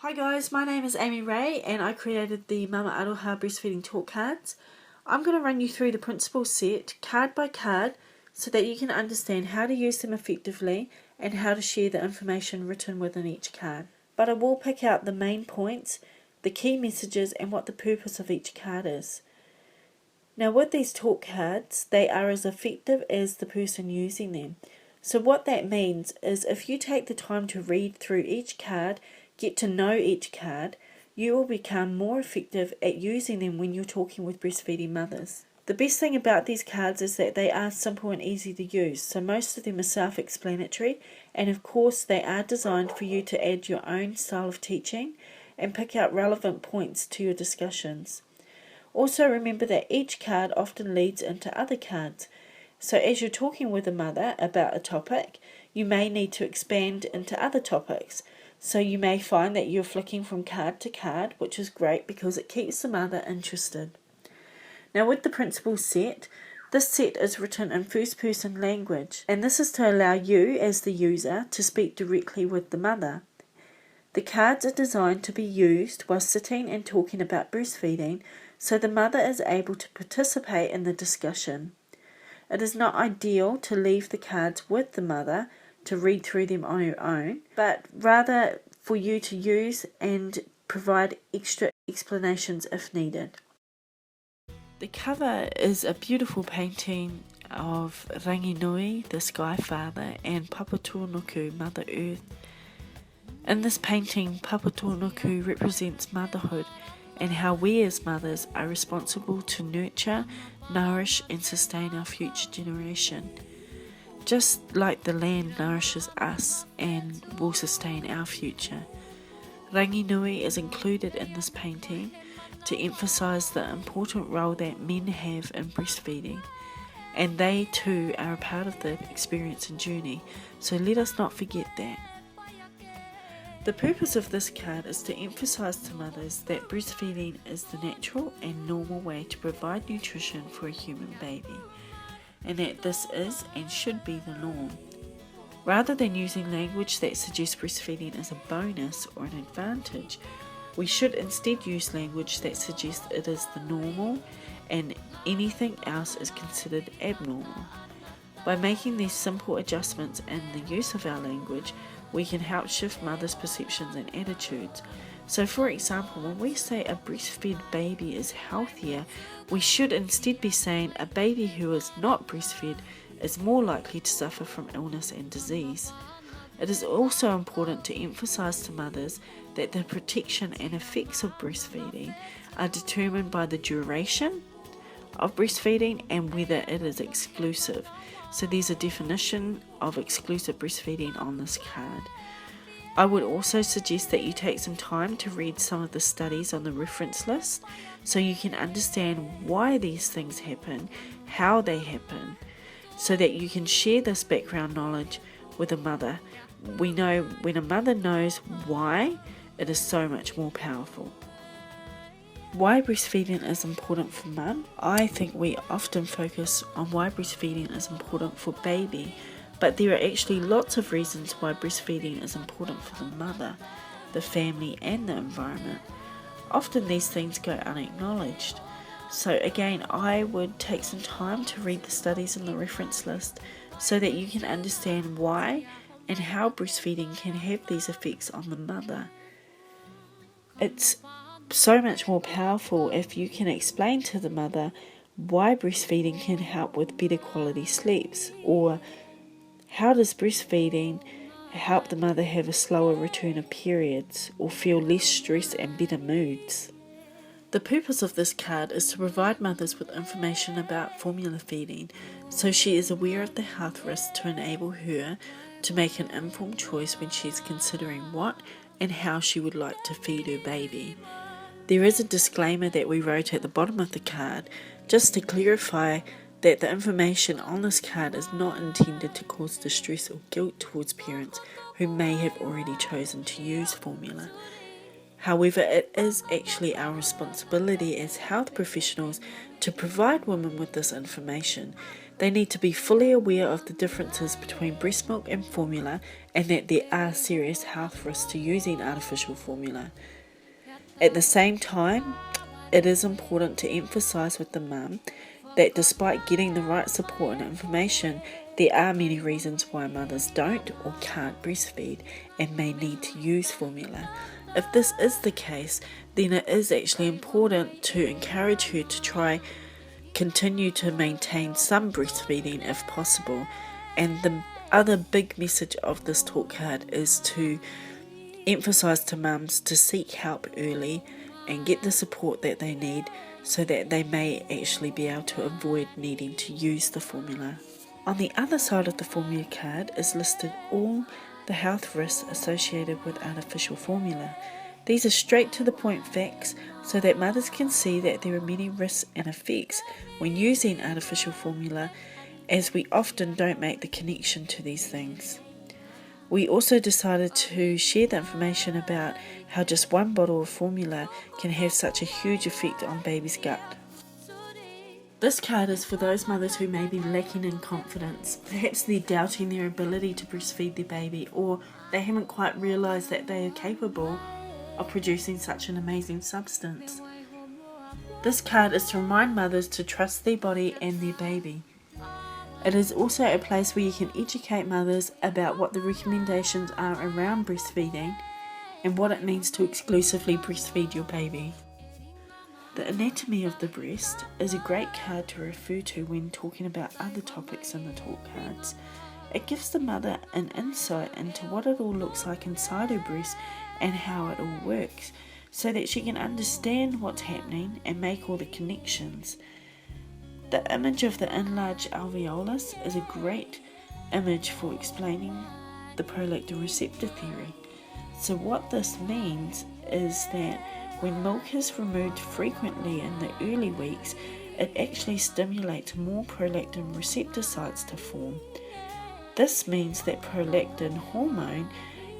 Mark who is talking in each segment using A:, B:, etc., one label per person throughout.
A: Hi guys, my name is Amy Ray and I created the Mama Aroha breastfeeding talk cards. I'm going to run you through the principle set card by card so that you can understand how to use them effectively and how to share the information written within each card. But I will pick out the main points, the key messages and what the purpose of each card is. Now with these talk cards, they are as effective as the person using them. So what that means is if you take the time to read through each card, get to know each card, you will become more effective at using them when you're talking with breastfeeding mothers. The best thing about these cards is that they are simple and easy to use, so most of them are self-explanatory, and of course they are designed for you to add your own style of teaching and pick out relevant points to your discussions. Also remember that each card often leads into other cards. So as you're talking with a mother about a topic, you may need to expand into other topics. So you may find that you're flicking from card to card, which is great because it keeps the mother interested. Now with the principle set, this set is written in first person language, and this is to allow you as the user to speak directly with the mother. The cards are designed to be used while sitting and talking about breastfeeding, so the mother is able to participate in the discussion. It is not ideal to leave the cards with the mother to read through them on your own, but rather for you to use and provide extra explanations if needed. The cover is a beautiful painting of Ranginui, the Sky Father, and Papatūānuku, Mother Earth. In this painting, Papatūānuku represents motherhood and how we as mothers are responsible to nurture, nourish and sustain our future generation. Just like the land nourishes us and will sustain our future. Ranginui is included in this painting to emphasise the important role that men have in breastfeeding, and they too are a part of the experience and journey, so let us not forget that. The purpose of this card is to emphasise to mothers that breastfeeding is the natural and normal way to provide nutrition for a human baby, and that this is and should be the norm. Rather than using language that suggests breastfeeding is a bonus or an advantage, we should instead use language that suggests it is the normal and anything else is considered abnormal. By making these simple adjustments in the use of our language, we can help shift mothers' perceptions and attitudes. So for example, when we say a breastfed baby is healthier, we should instead be saying a baby who is not breastfed is more likely to suffer from illness and disease. It is also important to emphasise to mothers that the protection and effects of breastfeeding are determined by the duration of breastfeeding and whether it is exclusive. So there's a definition of exclusive breastfeeding on this card. I would also suggest that you take some time to read some of the studies on the reference list so you can understand why these things happen, how they happen, so that you can share this background knowledge with a mother. We know when a mother knows why, it is so much more powerful. Why breastfeeding is important for mum? I think we often focus on why breastfeeding is important for baby, but there are actually lots of reasons why breastfeeding is important for the mother, the family and the environment. Often these things go unacknowledged. So again, I would take some time to read the studies in the reference list so that you can understand why and how breastfeeding can have these effects on the mother. It's so much more powerful if you can explain to the mother why breastfeeding can help with better quality sleeps, or how does breastfeeding help the mother have a slower return of periods or feel less stress and better moods. The purpose of this card is to provide mothers with information about formula feeding so she is aware of the health risks to enable her to make an informed choice when she is considering what and how she would like to feed her baby. There is a disclaimer that we wrote at the bottom of the card just to clarify that the information on this card is not intended to cause distress or guilt towards parents who may have already chosen to use formula. However, it is actually our responsibility as health professionals to provide women with this information. They need to be fully aware of the differences between breast milk and formula, and that there are serious health risks to using artificial formula. At the same time, it is important to emphasise with the mum that despite getting the right support and information, there are many reasons why mothers don't or can't breastfeed and may need to use formula. If this is the case, then it is actually important to encourage her to continue to maintain some breastfeeding if possible. And the other big message of this talk card is to emphasise to mums to seek help early and get the support that they need, so that they may actually be able to avoid needing to use the formula. On the other side of the formula card is listed all the health risks associated with artificial formula. These are straight to the point facts, so that mothers can see that there are many risks and effects when using artificial formula, as we often don't make the connection to these things. We also decided to share the information about how just one bottle of formula can have such a huge effect on baby's gut. This card is for those mothers who may be lacking in confidence. Perhaps they're doubting their ability to breastfeed their baby, or they haven't quite realised that they are capable of producing such an amazing substance. This card is to remind mothers to trust their body and their baby. It is also a place where you can educate mothers about what the recommendations are around breastfeeding and what it means to exclusively breastfeed your baby. The anatomy of the breast is a great card to refer to when talking about other topics in the talk cards. It gives the mother an insight into what it all looks like inside her breast and how it all works, so that she can understand what's happening and make all the connections. The image of the enlarged alveolus is a great image for explaining the prolactin receptor theory. So what this means is that when milk is removed frequently in the early weeks, it actually stimulates more prolactin receptor sites to form. This means that prolactin hormone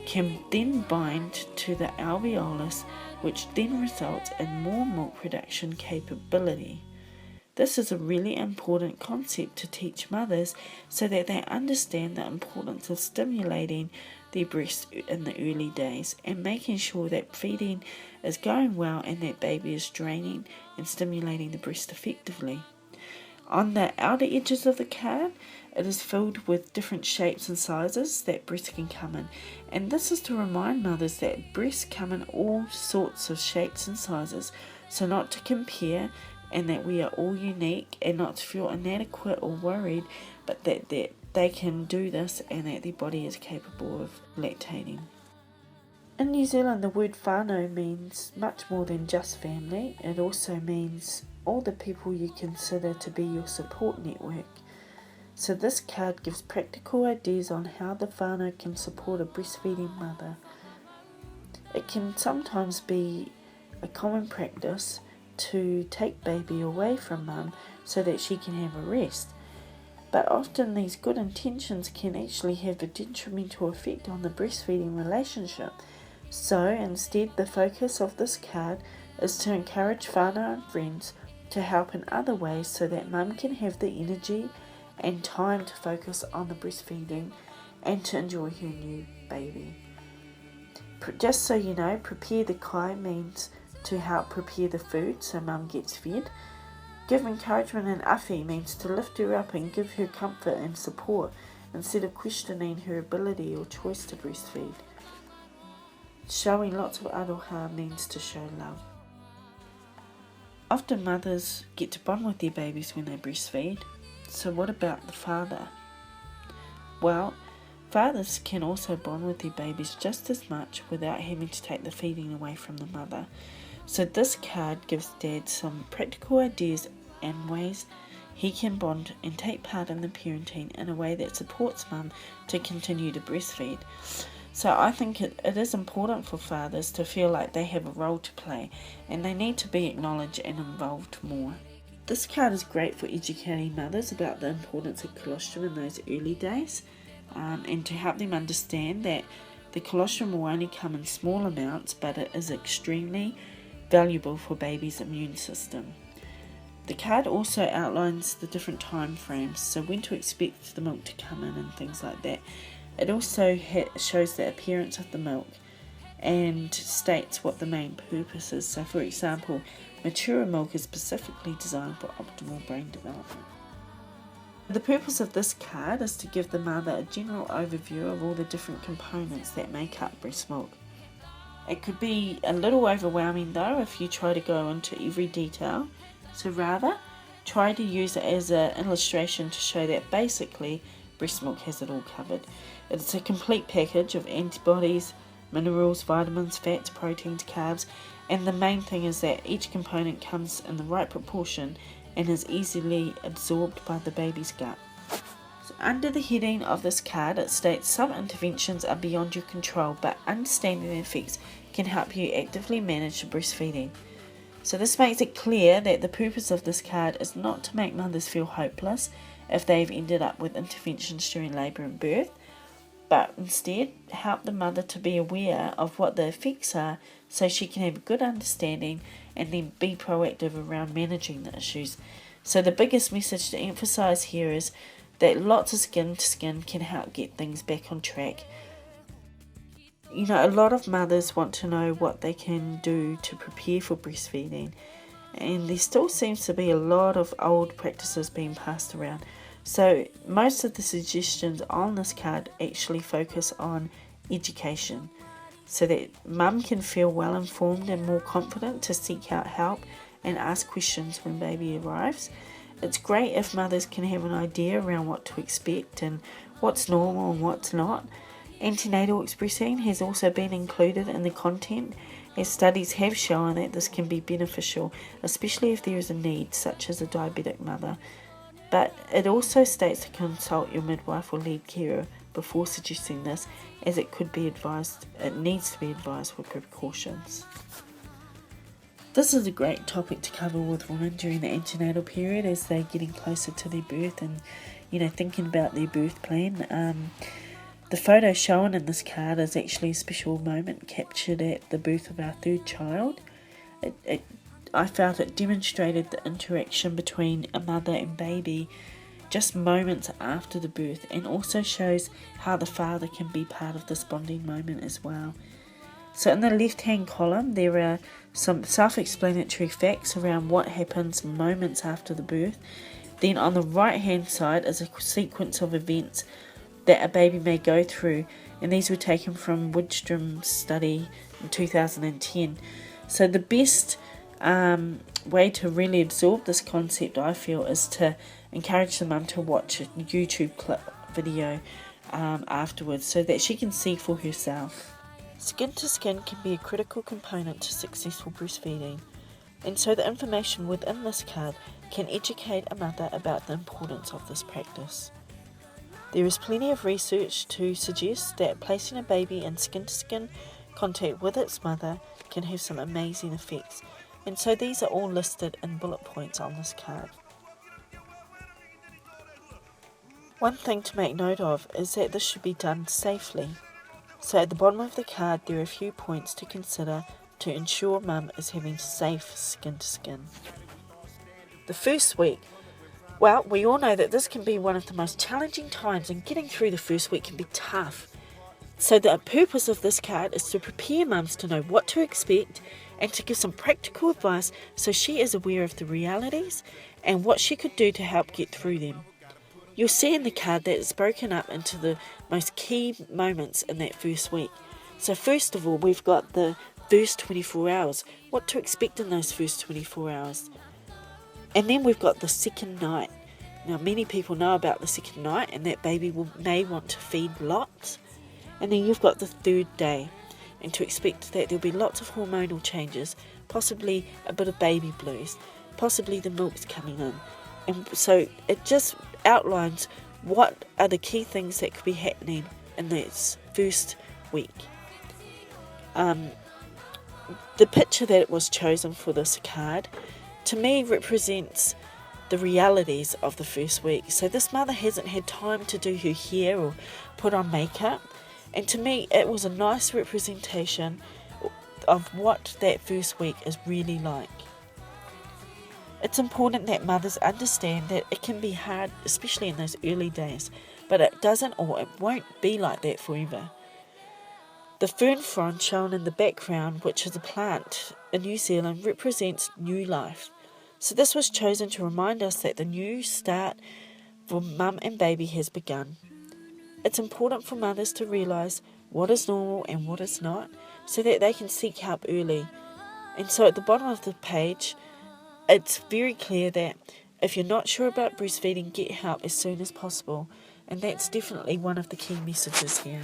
A: can then bind to the alveolus, which then results in more milk production capability. This is a really important concept to teach mothers, so that they understand the importance of stimulating their breast in the early days and making sure that feeding is going well and that baby is draining and stimulating the breast effectively. On the outer edges of the card, it is filled with different shapes and sizes that breasts can come in, and this is to remind mothers that breasts come in all sorts of shapes and sizes, so not to compare, and that we are all unique, and not to feel inadequate or worried, but that they can do this and that their body is capable of lactating. In New Zealand, the word whānau means much more than just family. It also means all the people you consider to be your support network. So this card gives practical ideas on how the whānau can support a breastfeeding mother. It can sometimes be a common practice to take baby away from mum so that she can have a rest. But often these good intentions can actually have a detrimental effect on the breastfeeding relationship. So instead, the focus of this card is to encourage whānau and friends to help in other ways, so that mum can have the energy and time to focus on the breastfeeding and to enjoy her new baby. Just so you know, prepare the kai means to help prepare the food so mum gets fed. Give encouragement and awhi means to lift her up and give her comfort and support instead of questioning her ability or choice to breastfeed. Showing lots of aroha means to show love. Often mothers get to bond with their babies when they breastfeed. So what about the father? Well, fathers can also bond with their babies just as much without having to take the feeding away from the mother. So this card gives Dad some practical ideas and ways he can bond and take part in the parenting in a way that supports mum to continue to breastfeed. So I think it is important for fathers to feel like they have a role to play and they need to be acknowledged and involved more. This card is great for educating mothers about the importance of colostrum in those early days, and to help them understand that the colostrum will only come in small amounts, but it is extremely valuable for baby's immune system. The card also outlines the different time frames, so when to expect the milk to come in and things like that. It also shows the appearance of the milk and states what the main purpose is. So for example, mature milk is specifically designed for optimal brain development. The purpose of this card is to give the mother a general overview of all the different components that make up breast milk. It could be a little overwhelming though if you try to go into every detail, so rather try to use it as an illustration to show that basically breast milk has it all covered. It's a complete package of antibodies, minerals, vitamins, fats, proteins, carbs, and the main thing is that each component comes in the right proportion and is easily absorbed by the baby's gut. So under the heading of this card, it states some interventions are beyond your control, but understanding the effects can help you actively manage breastfeeding. So this makes it clear that the purpose of this card is not to make mothers feel hopeless if they've ended up with interventions during labour and birth, but instead help the mother to be aware of what the effects are so she can have a good understanding and then be proactive around managing the issues. So the biggest message to emphasise here is that lots of skin to skin can help get things back on track. You know, a lot of mothers want to know what they can do to prepare for breastfeeding, and there still seems to be a lot of old practices being passed around. So most of the suggestions on this card actually focus on education, so that mum can feel well informed and more confident to seek out help and ask questions when baby arrives. It's great if mothers can have an idea around what to expect and what's normal and what's not. Antenatal breastfeeding has also been included in the content, as studies have shown that this can be beneficial, especially if there is a need, such as a diabetic mother. But it also states to consult your midwife or lead carer before suggesting this, as it needs to be advised with precautions. This is a great topic to cover with women during the antenatal period as they're getting closer to their birth and, thinking about their birth plan. The photo shown in this card is actually a special moment captured at the birth of our third child. I felt it demonstrated the interaction between a mother and baby just moments after the birth, and also shows how the father can be part of this bonding moment as well. So in the left hand column there are some self-explanatory facts around what happens moments after the birth. Then on the right hand side is a sequence of events that a baby may go through, and these were taken from Woodstrom's study in 2010. So the best way to really absorb this concept, I feel, is to encourage the mum to watch a YouTube clip video afterwards so that she can see for herself. Skin to skin can be a critical component to successful breastfeeding, and so the information within this card can educate a mother about the importance of this practice. There is plenty of research to suggest that placing a baby in skin to skin contact with its mother can have some amazing effects, and so these are all listed in bullet points on this card. One thing to make note of is that this should be done safely. So at the bottom of the card there are a few points to consider to ensure mum is having safe skin to skin. The first week. Well, we all know that this can be one of the most challenging times, and getting through the first week can be tough. So the purpose of this card is to prepare mums to know what to expect and to give some practical advice so she is aware of the realities and what she could do to help get through them. You'll see in the card that it's broken up into the most key moments in that first week. So first of all, we've got the first 24 hours, what to expect in those first 24 hours. And then we've got the second night. Now many people know about the second night and that baby may want to feed lots. And then you've got the third day, and to expect that there'll be lots of hormonal changes, possibly a bit of baby blues, possibly the milk's coming in. And so it just outlines what are the key things that could be happening in this first week. The picture that was chosen for this card, to me, represents the realities of the first week. So this mother hasn't had time to do her hair or put on makeup, and to me it was a nice representation of what that first week is really like. It's important that mothers understand that it can be hard, especially in those early days, but it doesn't or it won't be like that forever. The fern frond shown in the background, which is a plant in New Zealand, represents new life. So this was chosen to remind us that the new start for mum and baby has begun. It's important for mothers to realise what is normal and what is not, so that they can seek help early. And so at the bottom of the page, it's very clear that if you're not sure about breastfeeding, get help as soon as possible. And that's definitely one of the key messages here.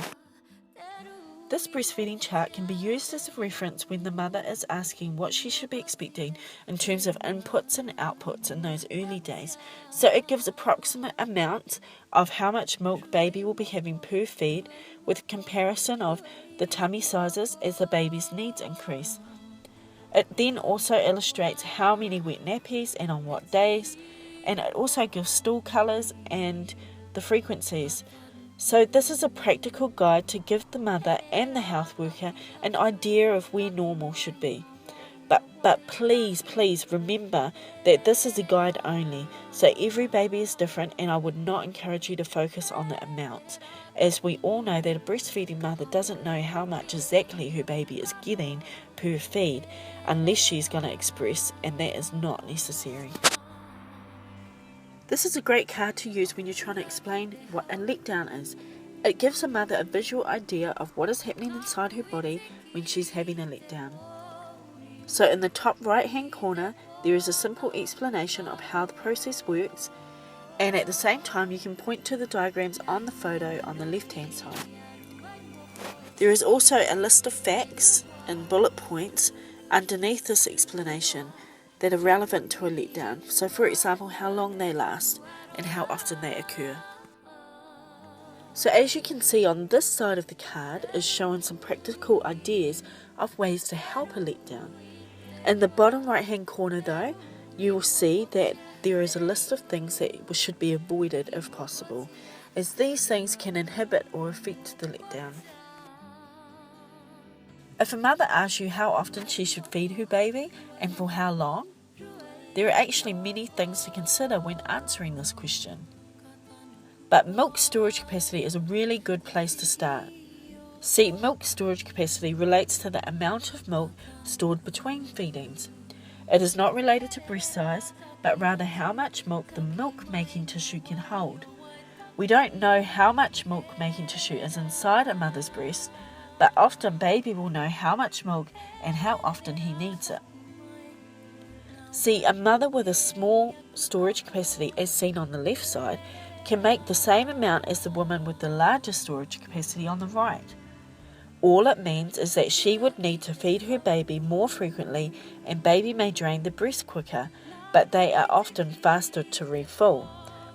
A: This breastfeeding chart can be used as a reference when the mother is asking what she should be expecting in terms of inputs and outputs in those early days. So it gives approximate amounts of how much milk baby will be having per feed, with comparison of the tummy sizes as the baby's needs increase. It then also illustrates how many wet nappies and on what days, and it also gives stool colours and the frequencies. So this is a practical guide to give the mother and the health worker an idea of where normal should be. But please remember that this is a guide only, so every baby is different, and I would not encourage you to focus on the amounts, as we all know that a breastfeeding mother doesn't know how much exactly her baby is getting per feed unless she's going to express, and that is not necessary. This is a great card to use when you're trying to explain what a letdown is. It gives a mother a visual idea of what is happening inside her body when she's having a letdown. So in the top right hand corner, there is a simple explanation of how the process works, and at the same time you can point to the diagrams on the photo on the left hand side. There is also a list of facts and bullet points underneath this explanation that are relevant to a letdown. So for example, how long they last and how often they occur. So as you can see on this side of the card is showing some practical ideas of ways to help a letdown. In the bottom right hand corner though, you will see that there is a list of things that should be avoided if possible, as these things can inhibit or affect the letdown. If a mother asks you how often she should feed her baby and for how long, there are actually many things to consider when answering this question. But milk storage capacity is a really good place to start. See, milk storage capacity relates to the amount of milk stored between feedings. It is not related to breast size, but rather how much milk the milk-making tissue can hold. We don't know how much milk-making tissue is inside a mother's breast, but often baby will know how much milk and how often he needs it. See, a mother with a small storage capacity, as seen on the left side, can make the same amount as the woman with the larger storage capacity on the right. All it means is that she would need to feed her baby more frequently, and baby may drain the breast quicker, but they are often faster to refill.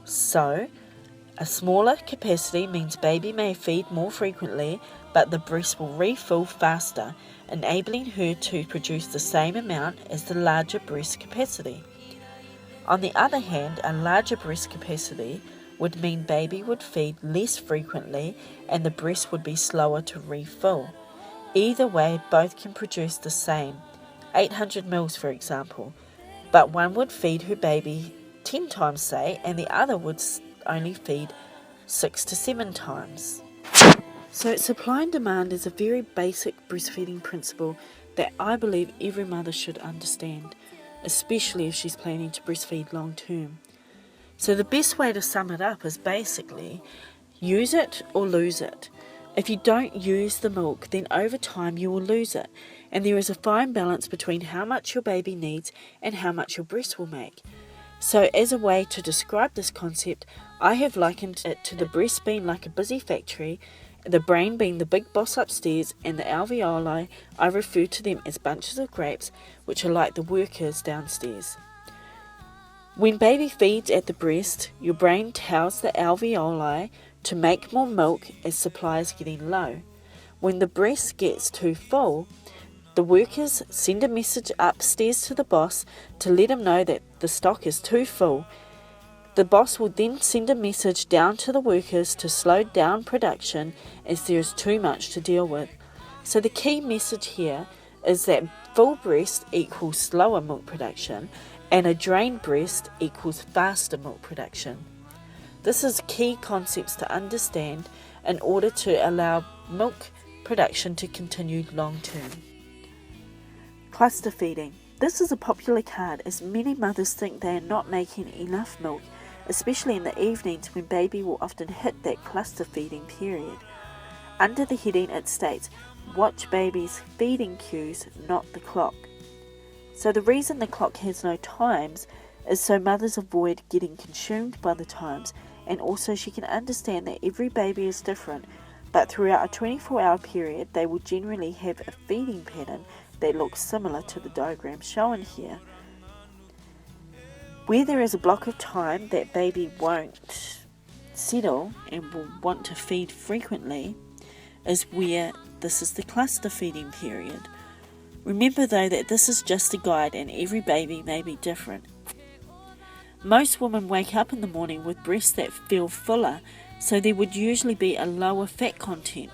A: So, a smaller capacity means baby may feed more frequently, but the breast will refill faster, enabling her to produce the same amount as the larger breast capacity. On the other hand, a larger breast capacity would mean baby would feed less frequently and the breast would be slower to refill. Either way, both can produce the same, 800 mils for example, but one would feed her baby 10 times say, and the other would only feed 6 to 7 times. So supply and demand is a very basic breastfeeding principle that I believe every mother should understand, especially if she's planning to breastfeed long term. So the best way to sum it up is basically use it or lose it. If you don't use the milk, then over time you will lose it, and there is a fine balance between how much your baby needs and how much your breast will make. So as a way to describe this concept, I have likened it to the breast being like a busy factory, the brain being the big boss upstairs, and the alveoli, I refer to them as bunches of grapes, which are like the workers downstairs. When baby feeds at the breast, your brain tells the alveoli to make more milk as supply is getting low. When the breast gets too full, the workers send a message upstairs to the boss to let him know that the stock is too full. The boss will then send a message down to the workers to slow down production as there is too much to deal with. So the key message here is that full breast equals slower milk production, and a drained breast equals faster milk production. This is key concepts to understand in order to allow milk production to continue long term. Cluster feeding. This is a popular card as many mothers think they are not making enough milk, especially in the evenings when baby will often hit that cluster feeding period. Under the heading it states, watch baby's feeding cues, not the clock. So the reason the clock has no times is so mothers avoid getting consumed by the times, and also she can understand that every baby is different, but throughout a 24-hour period they will generally have a feeding pattern that looks similar to the diagram shown here. Where there is a block of time that baby won't settle and will want to feed frequently is where this is the cluster feeding period. Remember though that this is just a guide and every baby may be different. Most women wake up in the morning with breasts that feel fuller, so there would usually be a lower fat content.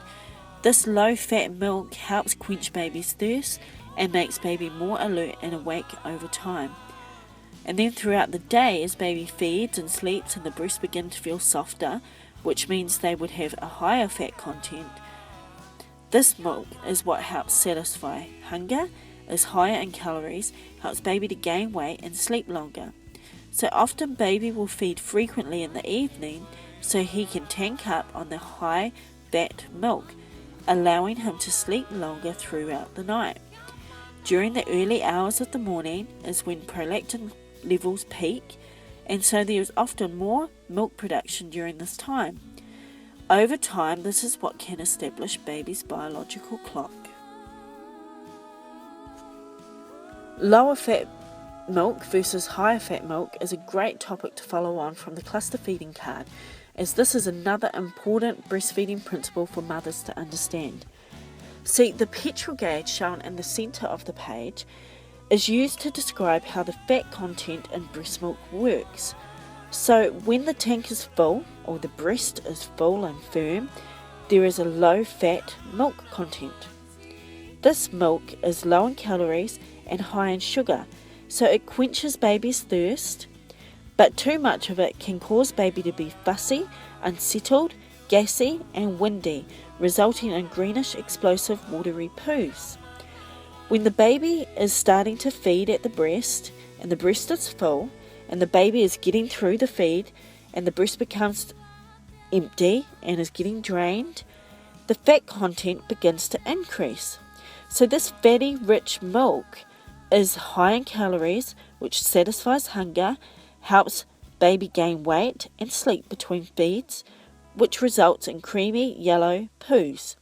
A: This low fat milk helps quench baby's thirst and makes baby more alert and awake over time. And then throughout the day, as baby feeds and sleeps and the breasts begin to feel softer, which means they would have a higher fat content, this milk is what helps satisfy hunger, is higher in calories, helps baby to gain weight and sleep longer. So often baby will feed frequently in the evening so he can tank up on the high fat milk, allowing him to sleep longer throughout the night. During the early hours of the morning is when prolactin levels peak, and so there is often more milk production during this time. Over time, this is what can establish baby's biological clock. Lower fat milk versus higher fat milk is a great topic to follow on from the cluster feeding card, as this is another important breastfeeding principle for mothers to understand. See, the petrol gauge shown in the centre of the page is used to describe how the fat content in breast milk works. So when the tank is full, or the breast is full and firm, there is a low fat milk content. This milk is low in calories and high in sugar, so it quenches baby's thirst, but too much of it can cause baby to be fussy, unsettled, gassy and windy, resulting in greenish explosive watery poos. When the baby is starting to feed at the breast and the breast is full and the baby is getting through the feed and the breast becomes empty and is getting drained, the fat content begins to increase. So this fatty rich milk is high in calories, which satisfies hunger, helps baby gain weight and sleep between feeds, which results in creamy yellow poos.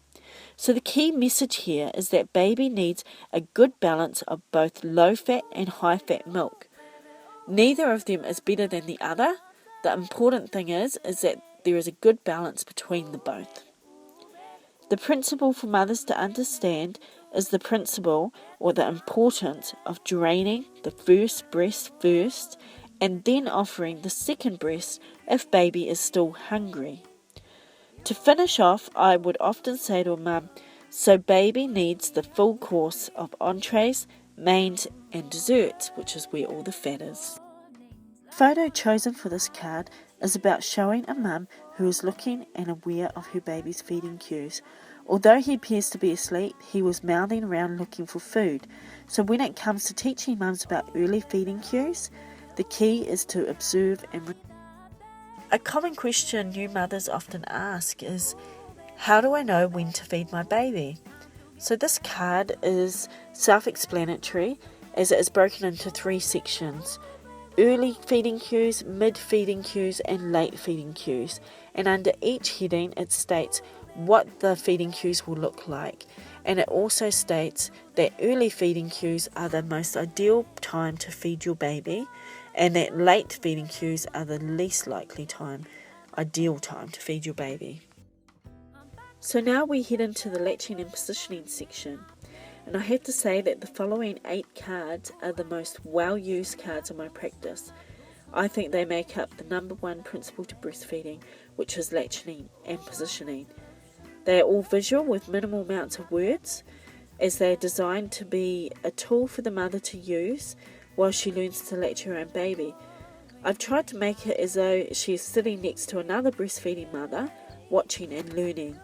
A: So the key message here is that baby needs a good balance of both low fat and high fat milk. Neither of them is better than the other. The important thing is that there is a good balance between the both. The principle for mothers to understand is the principle or the importance of draining the first breast first and then offering the second breast if baby is still hungry. To finish off, I would often say to a mum, so baby needs the full course of entrees, mains and desserts, which is where all the fat is. The photo chosen for this card is about showing a mum who is looking and aware of her baby's feeding cues. Although he appears to be asleep, he was mouthing around looking for food. So when it comes to teaching mums about early feeding cues, the key is to observe and A common question new mothers often ask is, how do I know when to feed my baby? So this card is self-explanatory as it is broken into 3 sections: early feeding cues, mid feeding cues and late feeding cues. And under each heading it states what the feeding cues will look like. And it also states that early feeding cues are the most ideal time to feed your baby, and that late feeding cues are the least likely ideal time to feed your baby. So now we head into the latching and positioning section. And I have to say that the following 8 cards are the most well-used cards in my practice. I think they make up the number 1 principle to breastfeeding, which is latching and positioning. They are all visual with minimal amounts of words, as they are designed to be a tool for the mother to use while she learns to latch her own baby. I've tried to make it as though she is sitting next to another breastfeeding mother, watching and learning.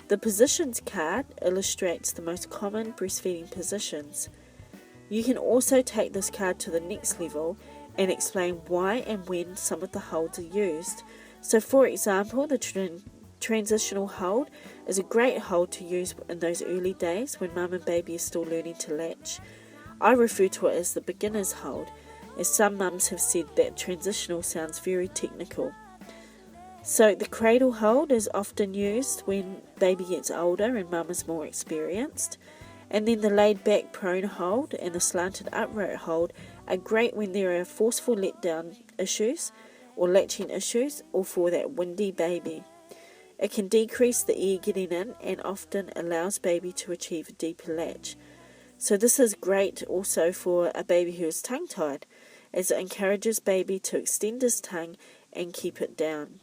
A: The positions card illustrates the most common breastfeeding positions. You can also take this card to the next level and explain why and when some of the holds are used. So for example, the transitional hold is a great hold to use in those early days when mum and baby is still learning to latch. I refer to it as the beginner's hold, as some mums have said that transitional sounds very technical. So the cradle hold is often used when baby gets older and mum is more experienced. And then the laid back prone hold and the slanted upright hold are great when there are forceful letdown issues or latching issues or for that windy baby. It can decrease the air getting in and often allows baby to achieve a deeper latch. So this is great also for a baby who is tongue-tied, as it encourages baby to extend his tongue and keep it down.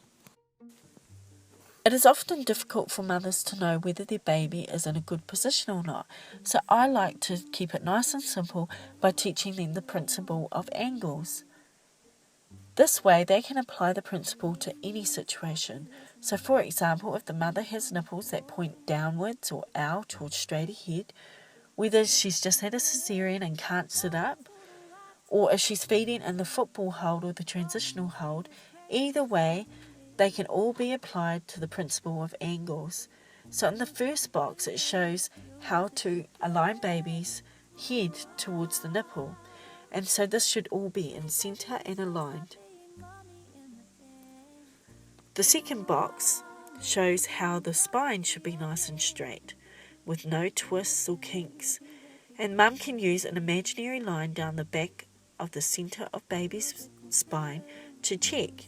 A: It is often difficult for mothers to know whether their baby is in a good position or not, so I like to keep it nice and simple by teaching them the principle of angles. This way they can apply the principle to any situation. So for example, if the mother has nipples that point downwards or out or straight ahead, whether she's just had a cesarean and can't sit up, or if she's feeding in the football hold or the transitional hold, either way, they can all be applied to the principle of angles. So in the first box, it shows how to align baby's head towards the nipple. And so this should all be in centre and aligned. The second box shows how the spine should be nice and straight, with no twists or kinks. And mum can use an imaginary line down the back of the centre of baby's spine to check.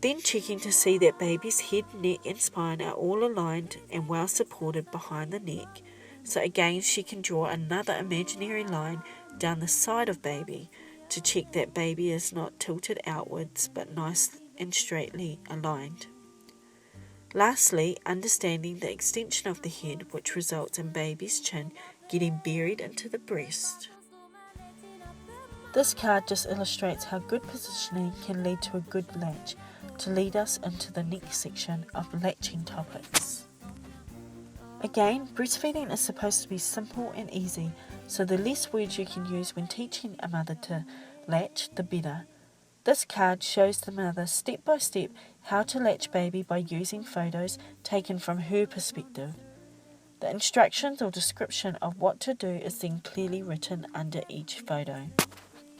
A: Then checking to see that baby's head, neck and spine are all aligned and well supported behind the neck. So again she can draw another imaginary line down the side of baby to check that baby is not tilted outwards but nice and straightly aligned. Lastly, understanding the extension of the head, which results in baby's chin getting buried into the breast. This card just illustrates how good positioning can lead to a good latch, to lead us into the next section of latching topics. Again, breastfeeding is supposed to be simple and easy, so the less words you can use when teaching a mother to latch, the better. This card shows the mother step by step how to latch baby by using photos taken from her perspective. The instructions or description of what to do is then clearly written under each photo.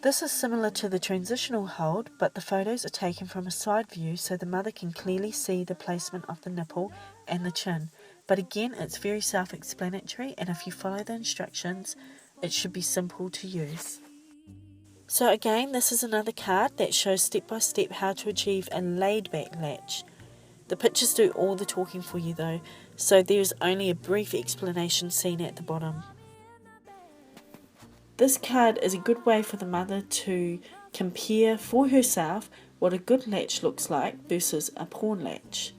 A: This is similar to the transitional hold, but the photos are taken from a side view so the mother can clearly see the placement of the nipple and the chin. But again, it's very self-explanatory, and if you follow the instructions, it should be simple to use. So again, this is another card that shows step by step how to achieve a laid back latch. The pictures do all the talking for you though, so there's only a brief explanation seen at the bottom. This card is a good way for the mother to compare for herself what a good latch looks like versus a poor latch.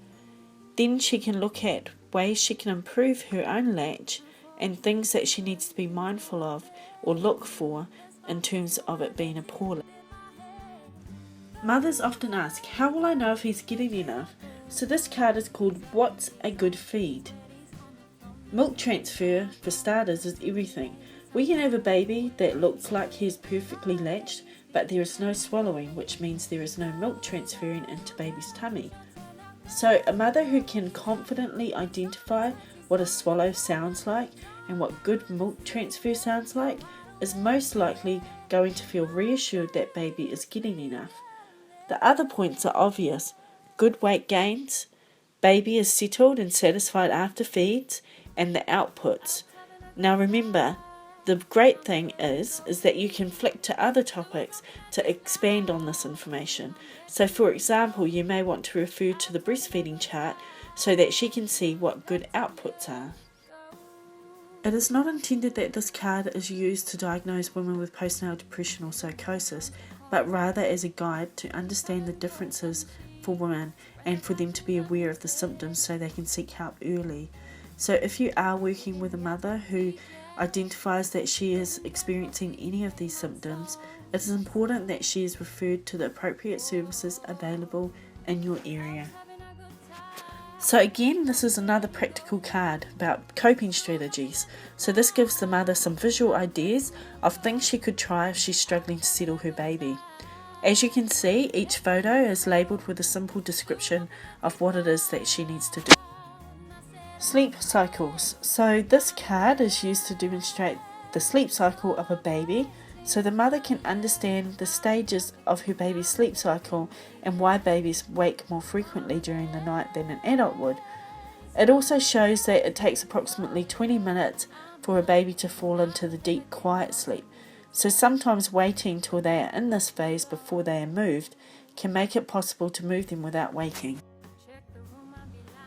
A: Then she can look at ways she can improve her own latch and things that she needs to be mindful of or look for in terms of it being a poor latch. Mothers often ask, how will I know if he's getting enough? So this card is called What's a Good Feed? Milk transfer, for starters, is everything. We can have a baby that looks like he's perfectly latched, but there is no swallowing, which means there is no milk transferring into baby's tummy. So a mother who can confidently identify what a swallow sounds like and what good milk transfer sounds like is most likely going to feel reassured that baby is getting enough. The other points are obvious. Good weight gains, baby is settled and satisfied after feeds, and the outputs. Now remember, the great thing is that you can flick to other topics to expand on this information. So for example, you may want to refer to the breastfeeding chart so that she can see what good outputs are. It is not intended that this card is used to diagnose women with postnatal depression or psychosis, but rather as a guide to understand the differences for women and for them to be aware of the symptoms so they can seek help early. So if you are working with a mother who identifies that she is experiencing any of these symptoms, it is important that she is referred to the appropriate services available in your area. So again, this is another practical card about coping strategies. So this gives the mother some visual ideas of things she could try if she's struggling to settle her baby. As you can see, each photo is labelled with a simple description of what it is that she needs to do. Sleep cycles. So this card is used to demonstrate the sleep cycle of a baby, so the mother can understand the stages of her baby's sleep cycle and why babies wake more frequently during the night than an adult would. It also shows that it takes approximately 20 minutes for a baby to fall into the deep quiet sleep, so sometimes waiting till they are in this phase before they are moved can make it possible to move them without waking.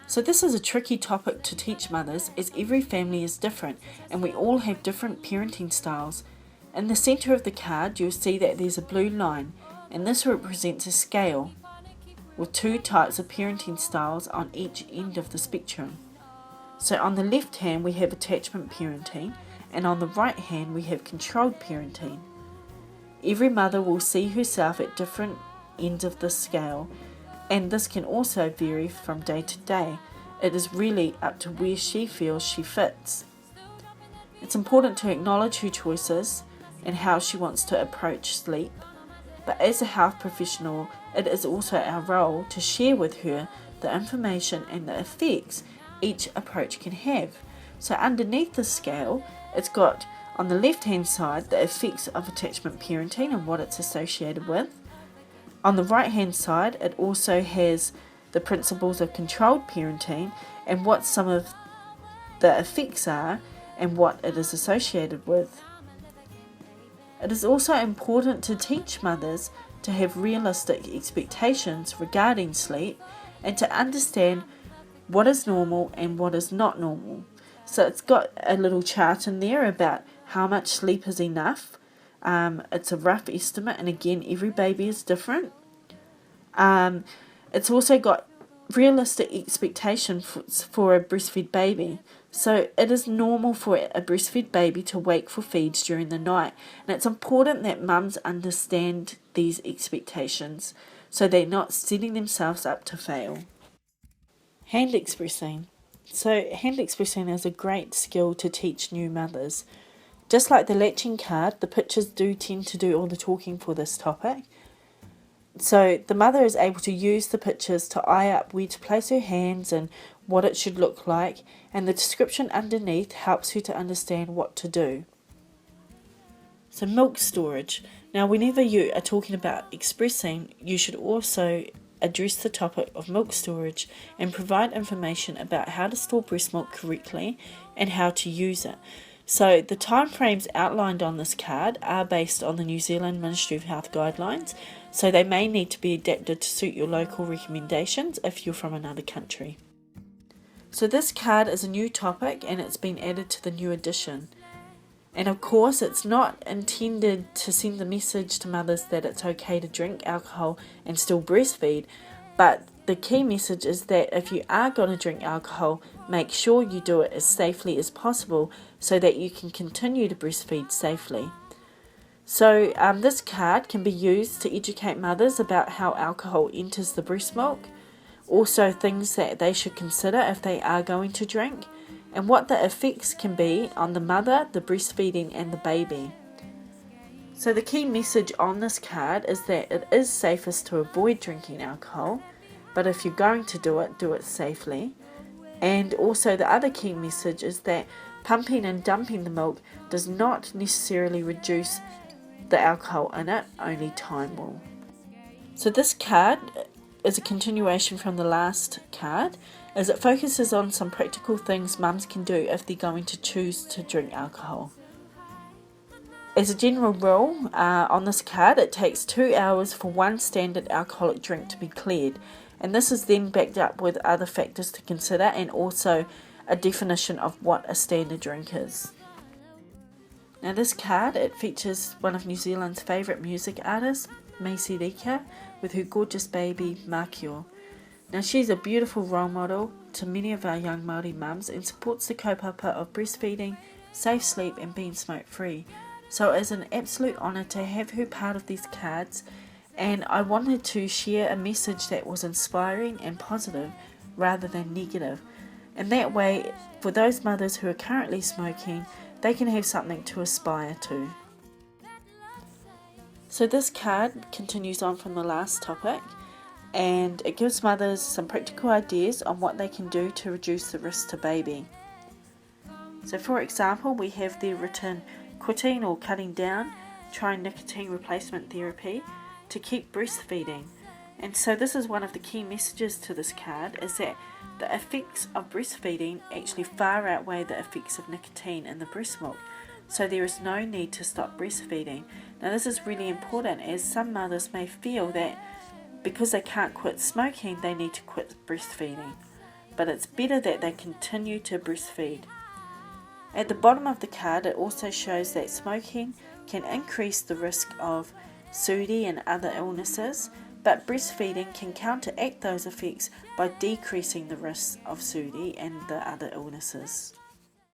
A: So this is a tricky topic to teach mothers, as every family is different and we all have different parenting styles. In the centre of the card you'll see that there's a blue line, and this represents a scale with two types of parenting styles on each end of the spectrum. So on the left hand we have attachment parenting, and on the right hand we have controlled parenting. Every mother will see herself at different ends of the scale, and this can also vary from day to day. It is really up to where she feels she fits. It's important to acknowledge her choices and how she wants to approach sleep, but as a health professional, it is also our role to share with her the information and the effects each approach can have. So underneath the scale, it's got on the left hand side the effects of attachment parenting and what it's associated with. On the right hand side, it also has the principles of controlled parenting and what some of the effects are and what it is associated with. It is also important to teach mothers to have realistic expectations regarding sleep and to understand what is normal and what is not normal. So it's got a little chart in there about how much sleep is enough. It's a rough estimate, and again, every baby is different. It's also got realistic expectations for a breastfed baby. So it is normal for a breastfed baby to wake for feeds during the night, and it's important that mums understand these expectations so they're not setting themselves up to fail. Hand expressing. So hand expressing is a great skill to teach new mothers. Just like the latching card, the pictures do tend to do all the talking for this topic. So the mother is able to use the pictures to eye up where to place her hands and what it should look like, and the description underneath helps her to understand what to do. So milk storage. Now whenever you are talking about expressing, you should also address the topic of milk storage and provide information about how to store breast milk correctly and how to use it. So the timeframes outlined on this card are based on the New Zealand Ministry of Health guidelines, so they may need to be adapted to suit your local recommendations if you're from another country. So this card is a new topic and it's been added to the new edition. And of course it's not intended to send the message to mothers that it's okay to drink alcohol and still breastfeed, but the key message is that if you are going to drink alcohol, make sure you do it as safely as possible so that you can continue to breastfeed safely. So this card can be used to educate mothers about how alcohol enters the breast milk, also things that they should consider if they are going to drink, and what the effects can be on the mother, the breastfeeding and the baby. So the key message on this card is that it is safest to avoid drinking alcohol, but if you're going to do it safely. And also the other key message is that pumping and dumping the milk does not necessarily reduce the alcohol in it, only time will. So this card is a continuation from the last card, as it focuses on some practical things mums can do if they're going to choose to drink alcohol. As a general rule, on this card it takes 2 hours for one standard alcoholic drink to be cleared, and this is then backed up with other factors to consider and also a definition of what a standard drink is. Now this card, it features one of New Zealand's favourite music artists, Macy Rika, with her gorgeous baby, Makio. Now she's a beautiful role model to many of our young Māori mums and supports the kaupapa of breastfeeding safe sleep and being smoke free. So it is an absolute honour to have her part of these cards, and I wanted to share a message that was inspiring and positive rather than negative. And that way, for those mothers who are currently smoking, they can have something to aspire to. So this card continues on from the last topic, and it gives mothers some practical ideas on what they can do to reduce the risk to baby. So for example, we have there written quitting or cutting down, trying nicotine replacement therapy to keep breastfeeding. And so this is one of the key messages to this card, is that the effects of breastfeeding actually far outweigh the effects of nicotine in the breast milk. So there is no need to stop breastfeeding. Now this is really important, as some mothers may feel that because they can't quit smoking, they need to quit breastfeeding. But it's better that they continue to breastfeed. At the bottom of the card, it also shows that smoking can increase the risk of SUDI and other illnesses, but breastfeeding can counteract those effects by decreasing the risk of SUDI and the other illnesses.